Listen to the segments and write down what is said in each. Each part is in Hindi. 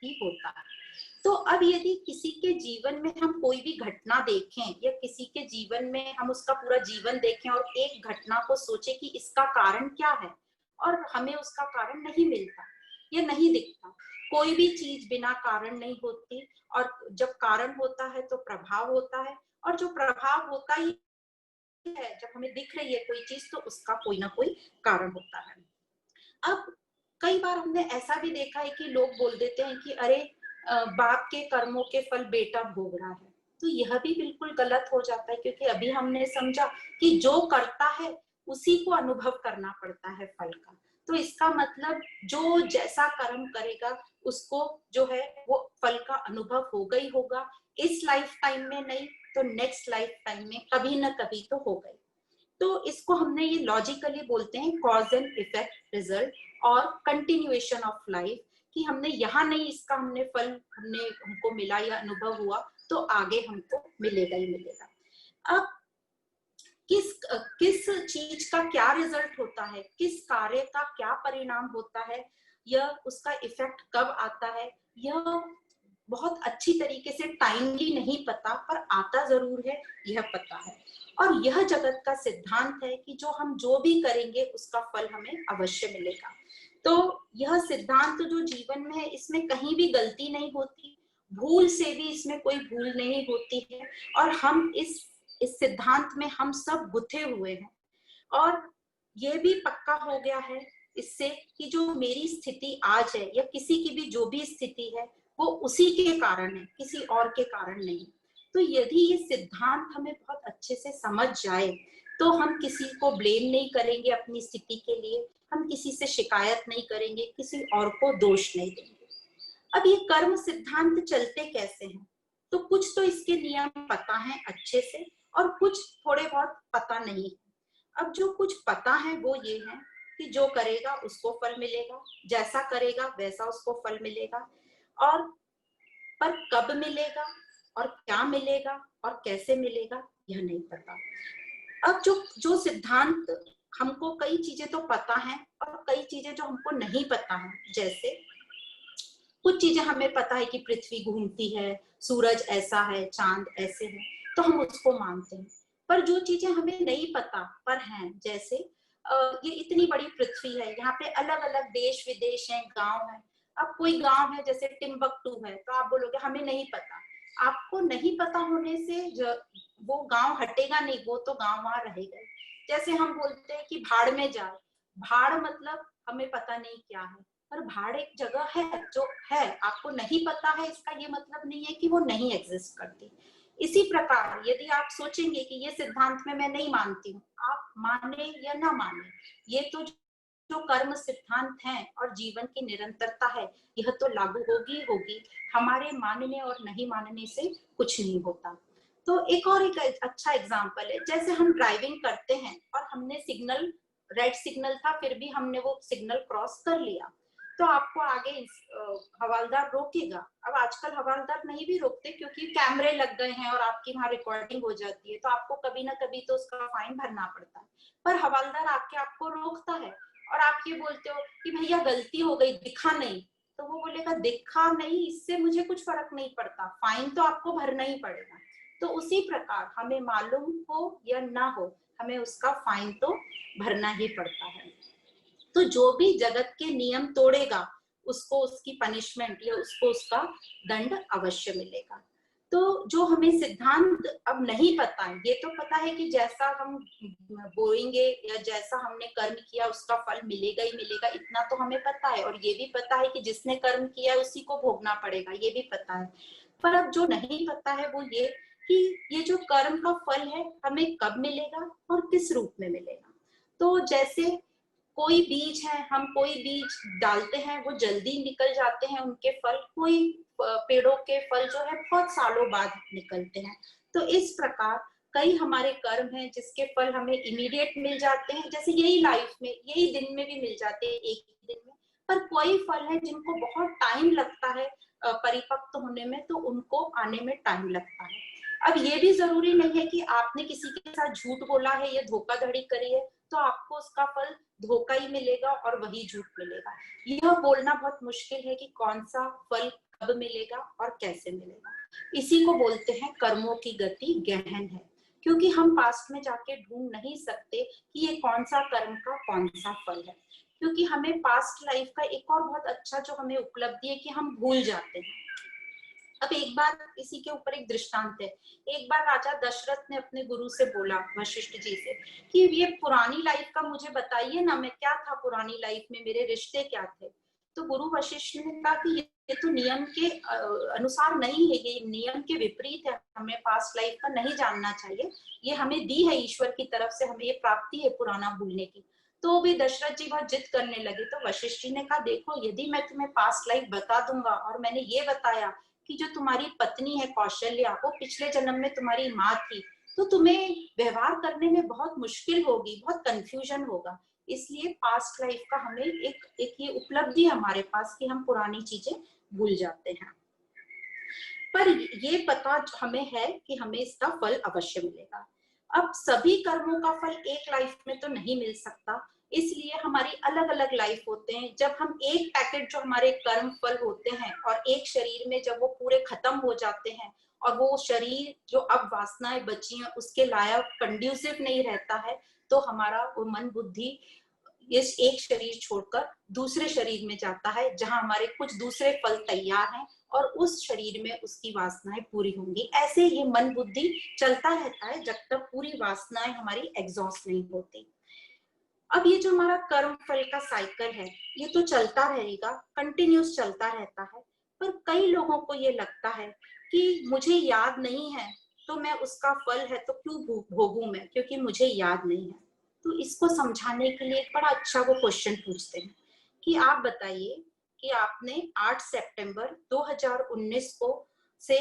ही होता है। तो अब यदि किसी के जीवन में हम कोई भी घटना देखें या किसी के जीवन में हम उसका पूरा जीवन देखें और एक घटना को सोचें कि इसका कारण क्या है, और हमें उसका कारण नहीं मिलता या नहीं दिखता। कोई भी चीज बिना कारण नहीं होती, और जब कारण होता है तो प्रभाव होता है, और जो प्रभाव होता ही है, जब हमें दिख रही है कोई चीज तो उसका कोई ना कोई कारण होता है। अब कई बार हमने ऐसा भी देखा है कि लोग बोल देते हैं कि अरे बाप के कर्मों के फल बेटा भोग रहा है। तो यह भी बिल्कुल गलत हो जाता है, क्योंकि अभी हमने समझा कि जो करता है उसी को अनुभव करना पड़ता है फल का। तो इसका मतलब जो जैसा कर्म करेगा उसको जो है वो फल का अनुभव होगा ही होगा। इस लाइफ टाइम में नहीं तो नेक्स्ट लाइफ टाइम में कभी ना कभी तो होगा ही। तो इसको हमने ये लॉजिकली बोलते हैं कॉज एंड इफेक्ट रिजल्ट और कंटिन्यूएशन ऑफ लाइफ, कि हमने यहाँ नहीं इसका हमने फल हमको मिला या अनुभव हुआ तो आगे हमको मिलेगा ही मिलेगा। अब किस किस चीज का क्या रिजल्ट होता है, किस कार्य का क्या परिणाम होता है, यह उसका इफेक्ट कब आता है, यह बहुत अच्छी तरीके से टाइमली नहीं पता, पर आता जरूर है, यह पता है। और यह जगत का सिद्धांत है कि जो हम जो भी करेंगे उसका फल हमें अवश्य मिलेगा। तो यह सिद्धांत जो जीवन में है इसमें कहीं भी गलती नहीं होती, भूल से भी इसमें कोई भूल नहीं होती है। और हम इस सिद्धांत में हम सब गुथे हुए हैं, और ये भी पक्का हो गया है इससे कि जो मेरी स्थिति आज है या किसी की भी जो भी स्थिति है वो उसी के कारण है, किसी और के कारण नहीं। तो यदि ये सिद्धांत हमें बहुत अच्छे से समझ जाए तो हम किसी को ब्लेम नहीं करेंगे अपनी स्थिति के लिए, हम किसी से शिकायत नहीं करेंगे, किसी और को दोष नहीं देंगे। अब ये कर्म सिद्धांत चलते कैसे हैं? तो कुछ तो इसके नियम पता है अच्छे से, और कुछ थोड़े बहुत पता नहीं है। अब जो कुछ पता है वो ये है कि जो करेगा उसको फल मिलेगा, जैसा करेगा वैसा उसको फल मिलेगा, और पर कब मिलेगा और क्या मिलेगा और कैसे मिलेगा यह नहीं पता। अब जो जो सिद्धांत, हमको कई चीजें तो पता है और कई चीजें जो हमको नहीं पता है, जैसे कुछ चीजें हमें पता है कि पृथ्वी घूमती है, सूरज ऐसा है, चांद ऐसे है, तो हम उसको मानते हैं। पर जो चीजें हमें नहीं पता पर हैं, जैसे ये इतनी बड़ी पृथ्वी है, यहाँ पे अलग अलग देश विदेश हैं, गांव है। अब कोई गांव है जैसे टिम्बकटू है, तो आप बोलोगे हमें नहीं पता। आपको नहीं पता होने से वो गांव हटेगा नहीं, वो तो गांव वहां रहेगा। जैसे हम बोलते हैं कि भाड़ में जाए, भाड़ मतलब हमें पता नहीं क्या है, पर भाड़ एक जगह है जो है, आपको नहीं पता है इसका ये मतलब नहीं है कि वो नहीं एग्जिस्ट करती। इसी प्रकार यदि आप सोचेंगे कि ये सिद्धांत में मैं नहीं मानती हूँ, आप माने या ना माने, ये तो जो कर्म सिद्धांत है और जीवन की निरंतरता है यह तो लागू होगी होगी। हमारे मानने और नहीं मानने से कुछ नहीं होता। तो एक अच्छा एग्जाम्पल है, जैसे हम ड्राइविंग करते हैं और हमने सिग्नल, रेड सिग्नल था फिर भी हमने वो सिग्नल क्रॉस कर लिया, तो आपको आगे हवालदार रोकेगा। अब आजकल हवालदार नहीं भी रोकते क्योंकि कैमरे लग गए हैं और आपकी वहां रिकॉर्डिंग हो जाती है, तो आपको कभी ना कभी तो उसका फाइन भरना पड़ता है। पर हवालदार आके आपको रोकता है और आप ये बोलते हो कि भैया गलती हो गई, दिखा नहीं, तो वो बोलेगा दिखा नहीं इससे मुझे कुछ फर्क नहीं पड़ता, फाइन तो आपको भरना ही पड़ेगा। तो उसी प्रकार हमें मालूम हो या ना हो, हमें उसका फाइन तो भरना ही पड़ता है। तो जो भी जगत के नियम तोड़ेगा उसको उसकी पनिशमेंट या उसको उसका दंड अवश्य मिलेगा। तो जो हमें सिद्धांत अब नहीं पता है, ये तो पता है कि जैसा हम बोएंगे या जैसा हमने कर्म किया उसका फल मिलेगा ही मिलेगा, इतना तो हमें पता है। और ये भी पता है कि जिसने कर्म किया उसी को भोगना पड़ेगा, ये भी पता है। पर अब जो नहीं पता है वो ये कि ये जो कर्म का फल है हमें कब मिलेगा और किस रूप में मिलेगा। तो जैसे कोई बीज है, हम कोई बीज डालते हैं वो जल्दी निकल जाते हैं उनके फल, कोई पेड़ों के फल जो है बहुत सालों बाद निकलते हैं। तो इस प्रकार कई हमारे कर्म हैं जिसके फल हमें इमीडिएट मिल जाते हैं, जैसे यही लाइफ में यही दिन में भी मिल जाते हैं, एक ही दिन में। पर कोई फल है जिनको बहुत टाइम लगता है परिपक्व होने में, तो उनको आने में टाइम लगता है। अब ये भी जरूरी नहीं है कि आपने किसी के साथ झूठ बोला है या धोखाधड़ी करी है तो आपको उसका फल धोखा ही मिलेगा और वही झूठ मिलेगा। यह बोलना बहुत मुश्किल है कि कौन सा फल कब मिलेगा और कैसे मिलेगा। इसी को बोलते हैं कर्मों की गति गहन है, क्योंकि हम पास्ट में जाके ढूंढ नहीं सकते कि ये कौन सा कर्म का कौन सा फल है, क्योंकि हमें पास्ट लाइफ का एक और बहुत अच्छा जो हमें उपलब्धि है कि हम भूल जाते हैं। अब एक बार इसी के ऊपर एक दृष्टांत है। एक बार राजा दशरथ ने अपने गुरु से बोला, वशिष्ठ जी से, कि ये पुरानी लाइफ का मुझे बताइए ना, मैं क्या था पुरानी लाइफ में, मेरे रिश्ते क्या थे। तो गुरु वशिष्ठ ने कहा कि ये तो नियम के अनुसार नहीं है, ये नियम के विपरीत है, हमें पास्ट लाइफ का नहीं जानना चाहिए, ये हमें दी है ईश्वर की तरफ से, हमें ये प्राप्ति है पुराना भूलने की। तो भी दशरथ जी बहुत जिद करने लगे। तो वशिष्ठ जी ने कहा, देखो यदि मैं तुम्हें पास्ट लाइफ बता दूंगा और मैंने ये बताया कि जो तुम्हारी पत्नी है कौशल्या, वो पिछले जन्म में तुम्हारी माँ थी, तो तुम्हें व्यवहार करने में बहुत मुश्किल होगी, बहुत कंफ्यूजन होगा। इसलिए पास्ट लाइफ का हमें एक ये उपलब्धि है हमारे पास कि हम पुरानी चीजें भूल जाते हैं, पर ये पता हमें है कि हमें इसका फल अवश्य मिलेगा। अब सभी कर्मों का फल एक लाइफ में तो नहीं मिल सकता, इसलिए हमारी अलग अलग लाइफ होते हैं। जब हम एक पैकेट जो हमारे कर्म फल होते हैं और एक शरीर में जब वो पूरे खत्म हो जाते हैं और वो शरीर जो अब वासनाएं बची हैं उसके लायक कंड्यूसिव नहीं रहता है, तो हमारा वो मन बुद्धि इस एक शरीर छोड़कर दूसरे शरीर में जाता है, जहां हमारे कुछ दूसरे फल तैयार हैं और उस शरीर में उसकी वासनाएं पूरी होंगी। ऐसे ये मन बुद्धि चलता रहता है जब तक पूरी वासनाएं हमारी एग्जॉस्ट नहीं होती। अब ये जो हमारा कर्म फल का साइकिल है, ये तो चलता रहेगा, कंटिन्यूस चलता रहता है। पर कई लोगों को ये लगता है कि मुझे याद नहीं है, तो मैं उसका फल है तो क्यों भोगूं मैं, क्योंकि मुझे याद नहीं है। तो इसको समझाने के लिए एक बड़ा अच्छा वो क्वेश्चन पूछते हैं कि आप बताइए कि आपने 8 सितंबर 2019 को से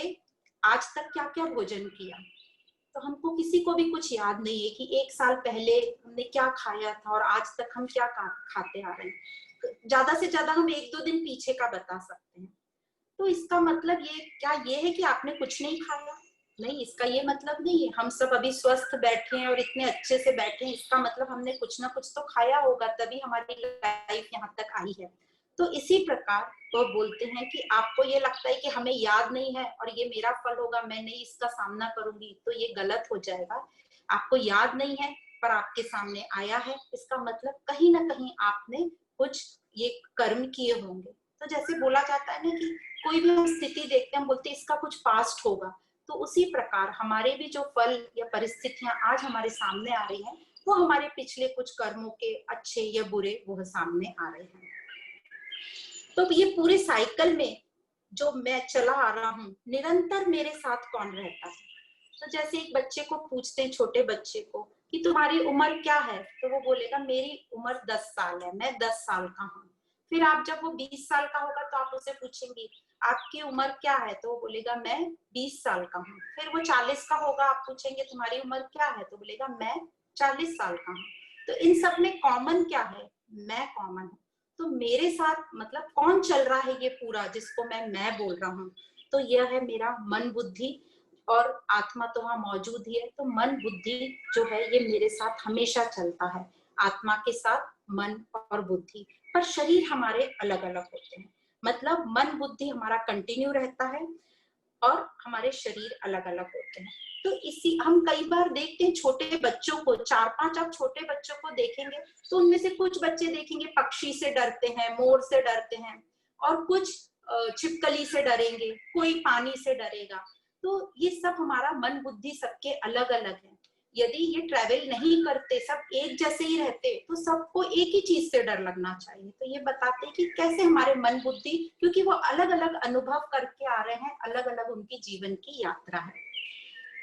आज तक क्या क्या भोजन किया। तो हमको किसी को भी कुछ याद नहीं है कि एक साल पहले हमने क्या खाया था और आज तक हम क्या खाते आ रहे हैं। तो ज्यादा से ज्यादा हम 1-2 दिन पीछे का बता सकते हैं। तो इसका मतलब ये है कि आपने कुछ नहीं खाया? नहीं, इसका ये मतलब नहीं है। हम सब अभी स्वस्थ बैठे हैं और इतने अच्छे से बैठे हैं, इसका मतलब हमने कुछ ना कुछ तो खाया होगा, तभी हमारी लाइफ यहाँ तक आई है। तो इसी प्रकार वो बोलते हैं कि आपको ये लगता है कि हमें याद नहीं है और ये मेरा फल होगा, मैं नहीं इसका सामना करूंगी, तो ये गलत हो जाएगा। आपको याद नहीं है पर आपके सामने आया है, इसका मतलब कहीं ना कहीं आपने कुछ ये कर्म किए होंगे। तो जैसे बोला जाता है ना कि कोई भी हम स्थिति देखते हैं, हम बोलते हैं इसका कुछ पास्ट होगा, तो उसी प्रकार हमारे भी जो फल या परिस्थितियां आज हमारे सामने आ रही हैं, वो हमारे पिछले कुछ कर्मों के अच्छे या बुरे वो सामने आ रहे हैं। तो ये पूरे साइकिल में जो मैं चला आ रहा हूँ, निरंतर मेरे साथ कौन रहता है। तो जैसे एक बच्चे को पूछते हैं, छोटे बच्चे को, कि तुम्हारी उम्र क्या है, तो वो बोलेगा मेरी उम्र 10 साल है, मैं 10 साल का हूँ। फिर आप जब वो 20 साल का होगा तो आप उसे पूछेंगे आपकी उम्र क्या है, तो वो बोलेगा मैं 20 साल का हूँ। फिर वो 40 का होगा, आप पूछेंगे तुम्हारी उम्र क्या है, तो बोलेगा मैं 40 साल का हूँ। तो इन सब में कॉमन क्या है? मैं कॉमन हूँ। तो मेरे साथ मतलब कौन चल रहा है ये पूरा, जिसको मैं बोल रहा हूँ, तो यह है मेरा मन बुद्धि, और आत्मा तो वहां मौजूद ही है। तो मन बुद्धि जो है ये मेरे साथ हमेशा चलता है, आत्मा के साथ मन और बुद्धि। पर शरीर हमारे अलग अलग होते हैं, मतलब मन बुद्धि हमारा कंटिन्यू रहता है और हमारे शरीर अलग अलग होते हैं। तो इसी हम कई बार देखते हैं छोटे बच्चों को, 4-5 आप छोटे बच्चों को देखेंगे तो उनमें से कुछ बच्चे देखेंगे पक्षी से डरते हैं, मोर से डरते हैं, और कुछ छिपकली से डरेंगे, कोई पानी से डरेगा। तो ये सब हमारा मन बुद्धि सबके अलग अलग है। यदि ये ट्रेवल नहीं करते, सब एक जैसे ही रहते, तो सबको एक ही चीज से डर लगना चाहिए। तो ये बताते हैं कि कैसे हमारे मन बुद्धि, क्योंकि वो अलग अलग अनुभव करके आ रहे हैं, अलग अलग उनकी जीवन की यात्रा है।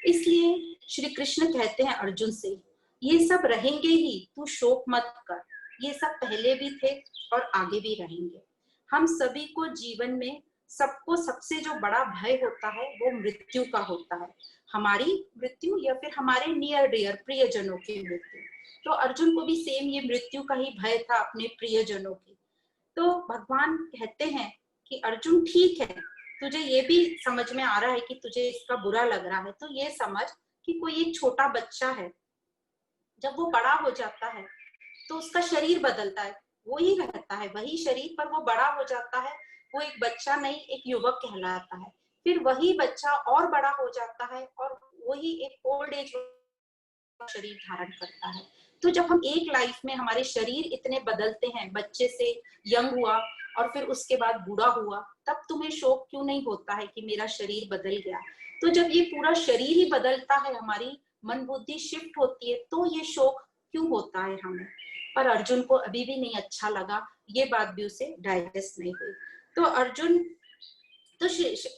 इसलिए श्री कृष्ण कहते हैं अर्जुन से, ये सब रहेंगे ही, तू शोक मत कर, ये सब पहले भी थे और आगे भी रहेंगे। हम सभी को जीवन में सबको सबसे जो बड़ा भय होता है वो मृत्यु का होता है, हमारी मृत्यु या फिर हमारे नियर डियर प्रियजनों की मृत्यु। तो अर्जुन को भी सेम ये मृत्यु का ही भय था अपने प्रियजनों की। तो भगवान कहते हैं कि अर्जुन ठीक है, तुझे ये भी समझ में आ रहा है कि तुझे इसका बुरा लग रहा है, तो ये समझ कि कोई एक छोटा बच्चा है, जब वो बड़ा हो जाता है तो उसका शरीर बदलता है, वो ही रहता है वही शरीर, पर वो बड़ा हो जाता है वो एक बच्चा नहीं, एक युवक कहलाता है। फिर वही बच्चा और बड़ा हो जाता है और वही एक ओल्ड एज शरीर धारण करता है। तो जब हम एक लाइफ में हमारे शरीर इतने बदलते हैं, बच्चे से यंग हुआ और फिर उसके बाद बूढ़ा हुआ, तब तुम्हें शौक क्यों नहीं होता है कि मेरा शरीर बदल गया? तो जब ये पूरा शरीर ही बदलता है, हमारी मन बुद्धि शिफ्ट होती है, तो ये शौक क्यों होता है हमें? पर अर्जुन को अभी भी नहीं अच्छा लगा, ये बात भी उसे डाइजेस्ट नहीं हुई। तो अर्जुन, तो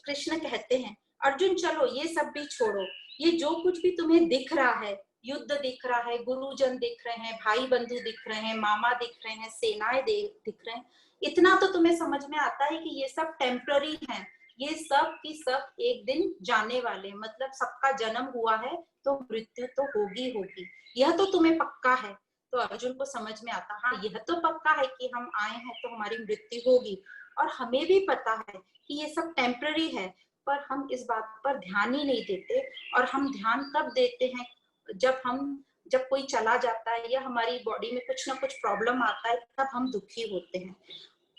कृष्ण कहते हैं, अर्जुन चलो ये सब भी छोड़ो, ये जो कुछ भी तुम्हें दिख रहा है, युद्ध दिख रहा है, गुरुजन दिख रहे हैं, भाई बंधु दिख रहे हैं, मामा दिख रहे हैं, सेनाएं दिख रहे हैं, इतना तो तुम्हें समझ में आता है कि ये सब टेम्पररी है, ये सब की सब एक दिन जाने वाले, मतलब सबका जन्म हुआ है तो मृत्यु तो होगी होगी, यह तो तुम्हें पक्का है। तो अर्जुन को समझ में आता, हाँ यह तो पक्का है कि हम आए हैं तो हमारी मृत्यु होगी, और हमें भी पता है कि ये सब टेम्पररी है, पर हम इस बात पर ध्यान ही नहीं देते। और हम ध्यान कब देते हैं? जब कोई चला जाता है या हमारी बॉडी में कुछ ना कुछ प्रॉब्लम आता है, तब हम दुखी होते हैं।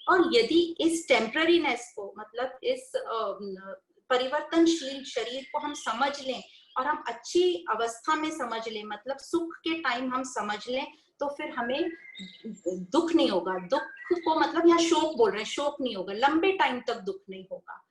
और यदि इस टेम्पररीनेस को, मतलब इस परिवर्तनशील शरीर को हम समझ लें और हम अच्छी अवस्था में समझ लें, मतलब सुख के टाइम हम समझ लें, तो फिर हमें दुख नहीं होगा। दुख को मतलब यहाँ शोक बोल रहे हैं, शोक नहीं होगा, लंबे टाइम तक दुख नहीं होगा।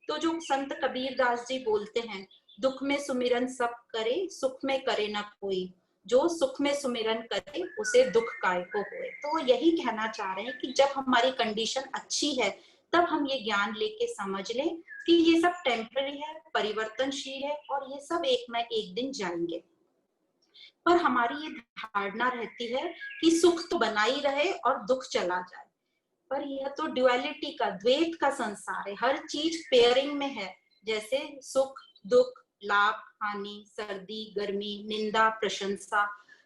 तो जो संत कबीर दास जी बोलते हैं, दुख में सुमिरन सब करे, सुख में करे ना कोई, जो सुख में सुमिरन करे उसे दुख काय को होए। तो वो यही कहना चाह रहे हैं कि जब हमारी कंडीशन अच्छी है, तब हम ये ज्ञान लेके समझ लें कि ये सब टेम्पररी है, परिवर्तनशील है, और ये सब एक ना एक दिन जाएंगे। पर हमारी ये धारणा रहती है कि सुख तो बना ही रहे और दुख चला जाए, पर यह तो ड्युअलिटी का, द्वैत का संसार है, हर चीज पेयरिंग में है, जैसे सुख दुख, लाभ हानि, सर्दी गर्मी, निंदा प्रशंसा,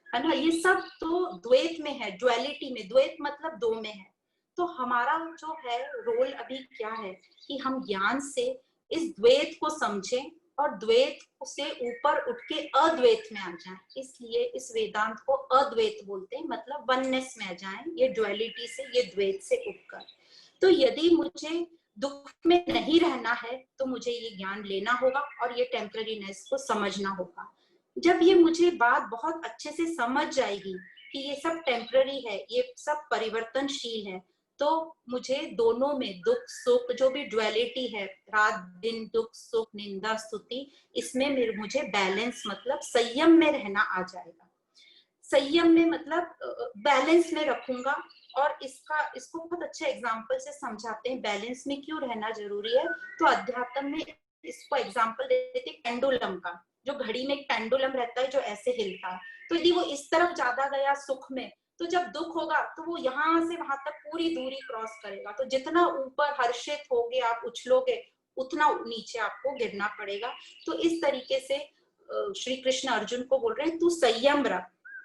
है ना, ये सब तो द्वैत में है, ड्युअलिटी में। द्वैत मतलब दो में है। तो हमारा जो है रोल अभी क्या है कि हम ज्ञान से इस द्वैत को समझें और द्वैत से ऊपर उठ के अद्वैत में आ जाएं। इसलिए इस वेदांत को अद्वैत बोलते हैं, मतलब वननेस में आ जाएं, ये ड्युअलिटी से, ये द्वैत से उठकर। तो यदि मुझे दुख में नहीं रहना है, तो मुझे ये ज्ञान लेना होगा और ये टेम्पररीनेस को समझना होगा। जब ये मुझे बात बहुत अच्छे से समझ जाएगी कि ये सब टेम्पररी है, ये सब परिवर्तनशील है, तो मुझे दोनों में, दुख सुख, जो भी ड्युअलिटी है, रात दिन दुख सुख निंदा स्तुति, इसमें मुझे बैलेंस, मतलब संयम में रहना आ जाएगा। संयम में मतलब बैलेंस में रखूंगा। और इसको बहुत अच्छे एग्जाम्पल से समझाते हैं बैलेंस में क्यों रहना जरूरी है। तो अध्यात्म में इसको एग्जाम्पल देते हैं पेंडुलम का। जो घड़ी में एक पेंडुलम रहता है जो ऐसे हिलता है, तो यदि वो इस तरफ ज्यादा गया सुख में, तो जब दुख होगा तो वो यहाँ से वहां तक पूरी दूरी क्रॉस करेगा। तो जितना ऊपर हर्षित होगे आप, उछलोगे, उतना नीचे आपको गिरना पड़ेगा। तो इस तरीके से श्री कृष्ण अर्जुन को बोल रहे हैं, तू संयम रख,